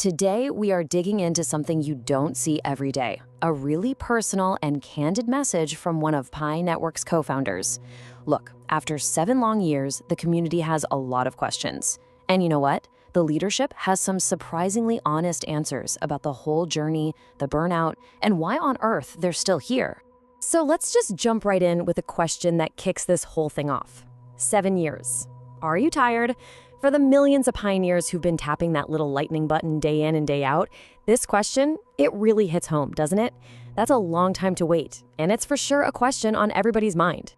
Today, we are digging into something you don't see every day, a really personal and candid message from one of Pi Network's co-founders. Look, after 7 long years, the community has a lot of questions. And you know what? The leadership has some surprisingly honest answers about the whole journey, the burnout, and why on earth they're still here. So let's just jump right in with a question that kicks this whole thing off. 7 years. Are you tired? For the millions of pioneers who've been tapping that little lightning button day in and day out, this question, it really hits home, doesn't it? That's a long time to wait, and it's for sure a question on everybody's mind.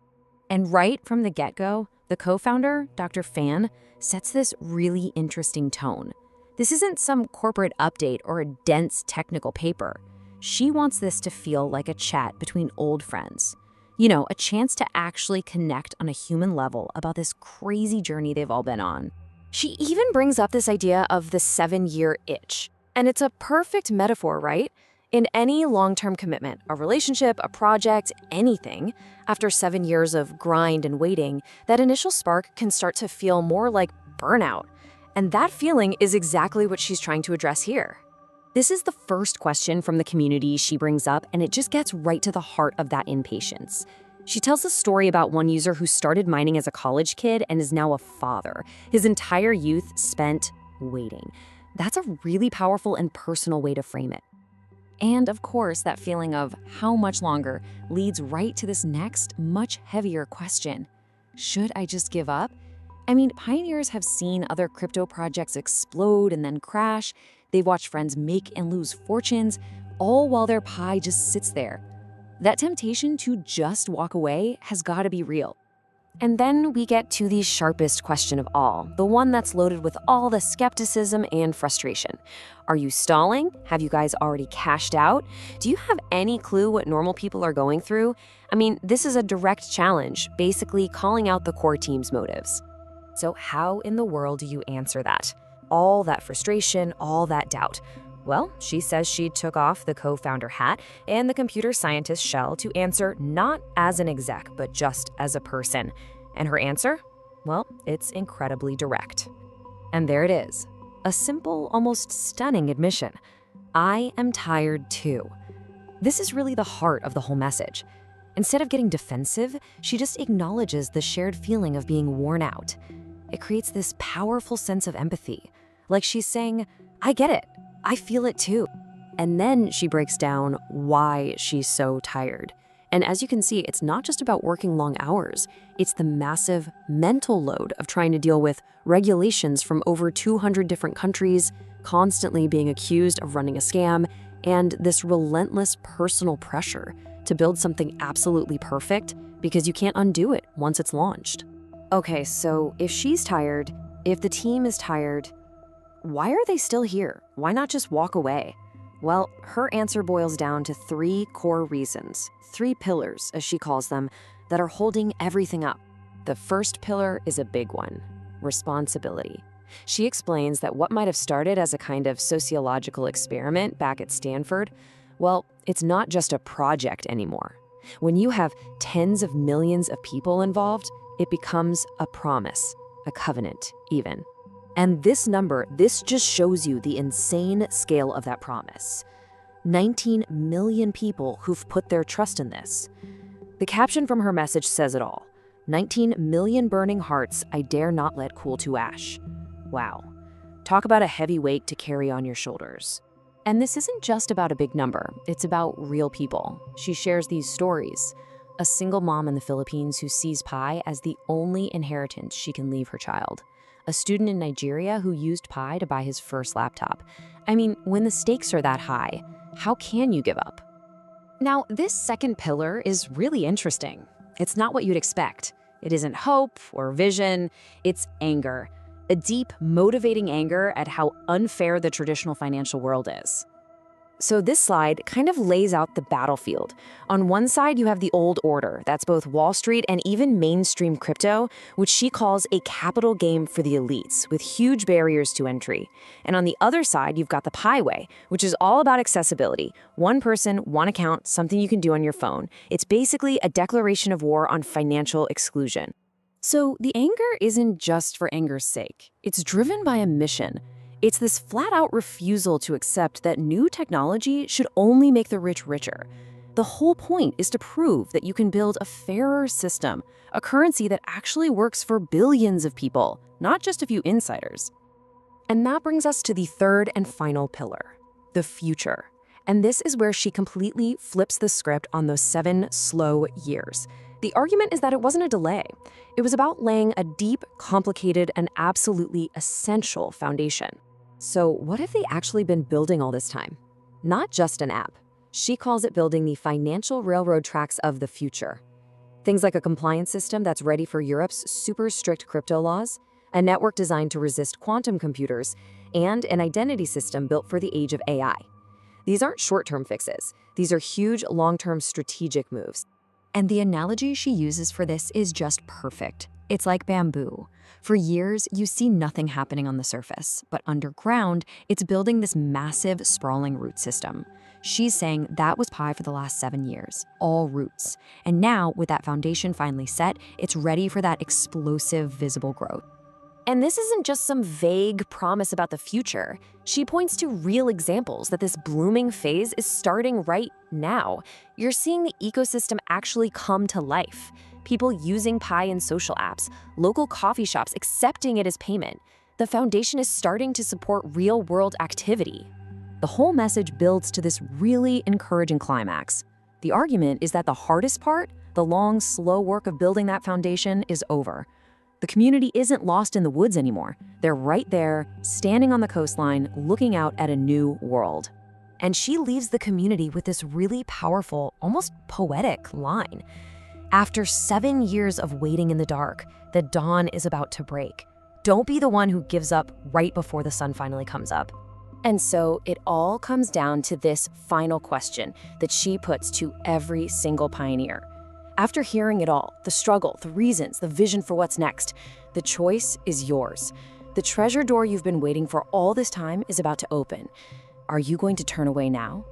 And right from the get-go, the co-founder, Dr. Fan, sets this really interesting tone. This isn't some corporate update or a dense technical paper. She wants this to feel like a chat between old friends. You know, a chance to actually connect on a human level about this crazy journey they've all been on. She even brings up this idea of the 7-year itch. And it's a perfect metaphor, right? In any long-term commitment, a relationship, a project, anything, after 7 years of grind and waiting, that initial spark can start to feel more like burnout. And that feeling is exactly what she's trying to address here. This is the first question from the community she brings up, and it just gets right to the heart of that impatience. She tells a story about one user who started mining as a college kid and is now a father. His entire youth spent waiting. That's a really powerful and personal way to frame it. And of course, that feeling of how much longer leads right to this next, much heavier question. Should I just give up? I mean, pioneers have seen other crypto projects explode and then crash. They've watched friends make and lose fortunes, all while their Pi just sits there. That temptation to just walk away has got to be real. And then we get to the sharpest question of all, the one that's loaded with all the skepticism and frustration. Are you stalling? Have you guys already cashed out? Do you have any clue what normal people are going through? I mean, this is a direct challenge, basically calling out the core team's motives. So how in the world do you answer that? All that frustration, all that doubt. Well, she says she took off the co-founder hat and the computer scientist shell to answer not as an exec, but just as a person. And her answer? Well, it's incredibly direct. And there it is. A simple, almost stunning admission. I am tired too. This is really the heart of the whole message. Instead of getting defensive, she just acknowledges the shared feeling of being worn out. It creates this powerful sense of empathy. Like she's saying, I get it. I feel it too. And then she breaks down why she's so tired. And as you can see, it's not just about working long hours. It's the massive mental load of trying to deal with regulations from over 200 different countries, constantly being accused of running a scam, and this relentless personal pressure to build something absolutely perfect because you can't undo it once it's launched. Okay, so if she's tired, if the team is tired, why are they still here? Why not just walk away? Well, her answer boils down to 3 core reasons, 3 pillars, as she calls them, that are holding everything up. The first pillar is a big one, responsibility. She explains that what might have started as a kind of sociological experiment back at Stanford, well, it's not just a project anymore. When you have tens of millions of people involved, it becomes a promise, a covenant even. And this number, this just shows you the insane scale of that promise. 19 million people who've put their trust in this. The caption from her message says it all. 19 million burning hearts I dare not let cool to ash. Wow. Talk about a heavy weight to carry on your shoulders. And this isn't just about a big number, it's about real people. She shares these stories. A single mom in the Philippines who sees Pi as the only inheritance she can leave her child. A student in Nigeria who used Pi to buy his first laptop. I mean, when the stakes are that high, how can you give up? Now, this second pillar is really interesting. It's not what you'd expect. It isn't hope or vision, it's anger. A deep, motivating anger at how unfair the traditional financial world is. So this slide kind of lays out the battlefield. On one side, you have the old order. That's both Wall Street and even mainstream crypto, which she calls a capital game for the elites, with huge barriers to entry. And on the other side, you've got the Pi way, which is all about accessibility. One person, one account, something you can do on your phone. It's basically a declaration of war on financial exclusion. So the anger isn't just for anger's sake. It's driven by a mission. It's this flat-out refusal to accept that new technology should only make the rich richer. The whole point is to prove that you can build a fairer system, a currency that actually works for billions of people, not just a few insiders. And that brings us to the third and final pillar, the future. And this is where she completely flips the script on those 7 slow years. The argument is that it wasn't a delay. It was about laying a deep, complicated, and absolutely essential foundation. So what have they actually been building all this time? Not just an app. She calls it building the financial railroad tracks of the future. Things like a compliance system that's ready for Europe's super strict crypto laws, a network designed to resist quantum computers, and an identity system built for the age of AI. These aren't short-term fixes. These are huge, long-term strategic moves. And the analogy she uses for this is just perfect. It's like bamboo. For years, you see nothing happening on the surface, but underground, it's building this massive, sprawling root system. She's saying that was Pi for the last 7 years, all roots. And now, with that foundation finally set, it's ready for that explosive, visible growth. And this isn't just some vague promise about the future. She points to real examples that this blooming phase is starting right now. You're seeing the ecosystem actually come to life. People using Pi in social apps, local coffee shops accepting it as payment. The foundation is starting to support real-world activity. The whole message builds to this really encouraging climax. The argument is that the hardest part, the long, slow work of building that foundation, is over. The community isn't lost in the woods anymore. They're right there, standing on the coastline, looking out at a new world. And she leaves the community with this really powerful, almost poetic line. After 7 years of waiting in the dark, the dawn is about to break. Don't be the one who gives up right before the sun finally comes up. And so it all comes down to this final question that she puts to every single pioneer. After hearing it all, the struggle, the reasons, the vision for what's next, the choice is yours. The treasure door you've been waiting for all this time is about to open. Are you going to turn away now,